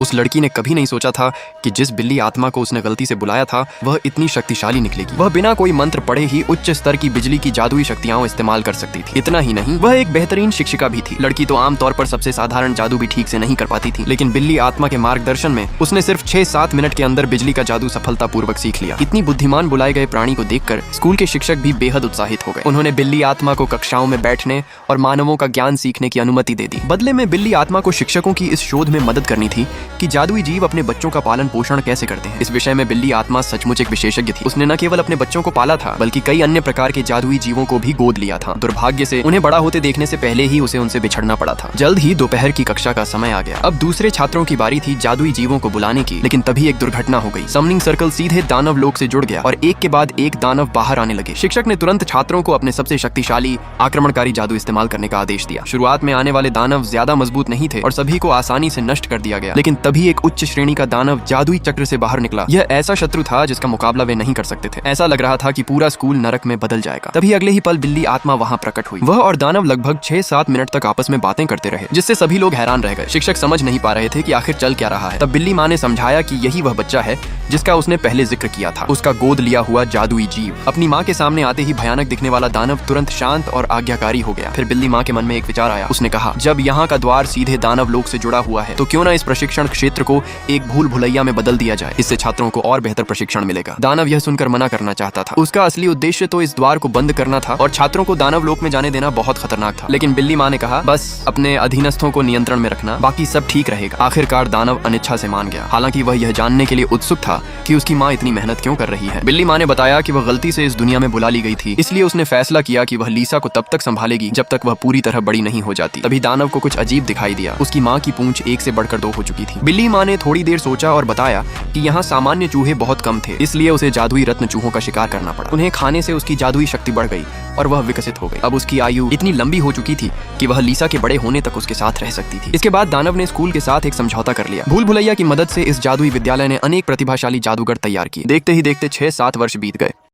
उस लड़की ने कभी नहीं सोचा था कि जिस बिल्ली आत्मा को उसने गलती से बुलाया था वह इतनी शक्तिशाली निकलेगी। वह बिना कोई मंत्र पढ़े ही उच्च स्तर की बिजली की जादुई शक्तियां इस्तेमाल कर सकती थी। इतना ही नहीं, वह एक बेहतरीन शिक्षिका भी थी। लड़की तो आमतौर पर सबसे साधारण जादू भी ठीक से नहीं कर पाती थी, लेकिन बिल्ली आत्मा के मार्गदर्शन में उसने सिर्फ 6-7 मिनट के अंदर बिजली का जादू सफलतापूर्वक सीख लिया। इतनी बुद्धिमान बुलाए गए प्राणी को देखकर स्कूल के शिक्षक भी बेहद उत्साहित हो गए। उन्होंने बिल्ली आत्मा को कक्षाओं में बैठने और मानवों का ज्ञान सीखने की अनुमति दे दी। बदले में बिल्ली आत्मा को शिक्षकों की इस शोध में मदद करनी थी कि जादुई जीव अपने बच्चों का पालन पोषण कैसे करते हैं। इस विषय में बिल्ली आत्मा सचमुच एक विशेषज्ञ थी। उसने न केवल अपने बच्चों को पाला था, बल्कि कई अन्य प्रकार के जादुई जीवों को भी गोद लिया था। दुर्भाग्य से उन्हें बड़ा होते देखने से पहले ही उसे उनसे बिछड़ना पड़ा था। जल्द ही दोपहर की कक्षा का समय आ गया। अब दूसरे छात्रों की बारी थी जादुई जीवों को बुलाने की, लेकिन तभी एक दुर्घटना हो गई। समनिंग सर्कल सीधे दानव लोक से जुड़ गया और एक के बाद एक दानव बाहर आने लगे। शिक्षक ने तुरंत छात्रों को अपने सबसे शक्तिशाली आक्रमणकारी जादू इस्तेमाल करने का आदेश दिया। शुरुआत में आने वाले दानव ज्यादा मजबूत नहीं थे और सभी को आसानी से नष्ट कर दिया गया, लेकिन तभी एक उच्च श्रेणी का दानव जादुई चक्र से बाहर निकला। यह ऐसा शत्रु था जिसका मुकाबला वे नहीं कर सकते थे। ऐसा लग रहा था कि पूरा स्कूल नरक में बदल जाएगा। तभी अगले ही पल बिल्ली आत्मा वहां प्रकट हुई। वह और दानव लगभग 6-7 मिनट तक आपस में बातें करते रहे, जिससे सभी लोग हैरान रह गए। शिक्षक समझ नहीं पा रहे थे कि आखिर चल क्या रहा है। तब बिल्ली माँ ने समझाया कि यही वह बच्चा है जिसका उसने पहले जिक्र किया था, उसका गोद लिया हुआ जादुई जीव। अपनी माँ के सामने आते ही भयानक दिखने वाला दानव तुरंत शांत और आज्ञाकारी हो गया। फिर बिल्ली माँ के मन में एक विचार आया। उसने कहा, जब यहाँ का द्वार सीधे दानव लोक से जुड़ा हुआ है, तो क्यों ना इस प्रशिक्षण क्षेत्र को एक भूल भुलैया में बदल दिया जाए। इससे छात्रों को और बेहतर प्रशिक्षण मिलेगा। दानव यह सुनकर मना करना चाहता था। उसका असली उद्देश्य तो इस द्वार को बंद करना था और छात्रों को दानव लोक में जाने देना बहुत खतरनाक था। लेकिन बिल्ली माँ ने कहा, बस अपने अधीनस्थों को नियंत्रण में रखना, बाकी सब ठीक रहेगा। आखिरकार दानव अनिच्छा से मान गया, हालांकि वह यह जानने के लिए उत्सुक था कि उसकी माँ इतनी मेहनत क्यों कर रही है। बिल्ली माँ ने बताया कि वह गलती से इस दुनिया में बुला ली गई थी, इसलिए उसने फैसला किया कि वह लीसा को तब तक संभालेगी जब तक वह पूरी तरह बड़ी नहीं हो जाती। तभी दानव को कुछ अजीब दिखाई दिया। उसकी माँ की पूंछ एक से बढ़कर 2 हो चुकी थी। बिल्ली माँ ने थोड़ी देर सोचा और बताया कि यहाँ सामान्य चूहे बहुत कम थे, इसलिए उसे जादुई रत्न चूहों का शिकार करना पड़ा। उन्हें खाने से उसकी जादुई शक्ति बढ़ गई और वह विकसित हो गई। अब उसकी आयु इतनी लंबी हो चुकी थी कि वह लीसा के बड़े होने तक उसके साथ रह सकती थी। इसके बाद दानव ने स्कूल के साथ एक समझौता कर लिया। भूल भुलैया की मदद से इस जादुई विद्यालय ने अनेक प्रतिभाशाली जादूगर तैयार किए। देखते ही देखते 6-7 वर्ष बीत गए।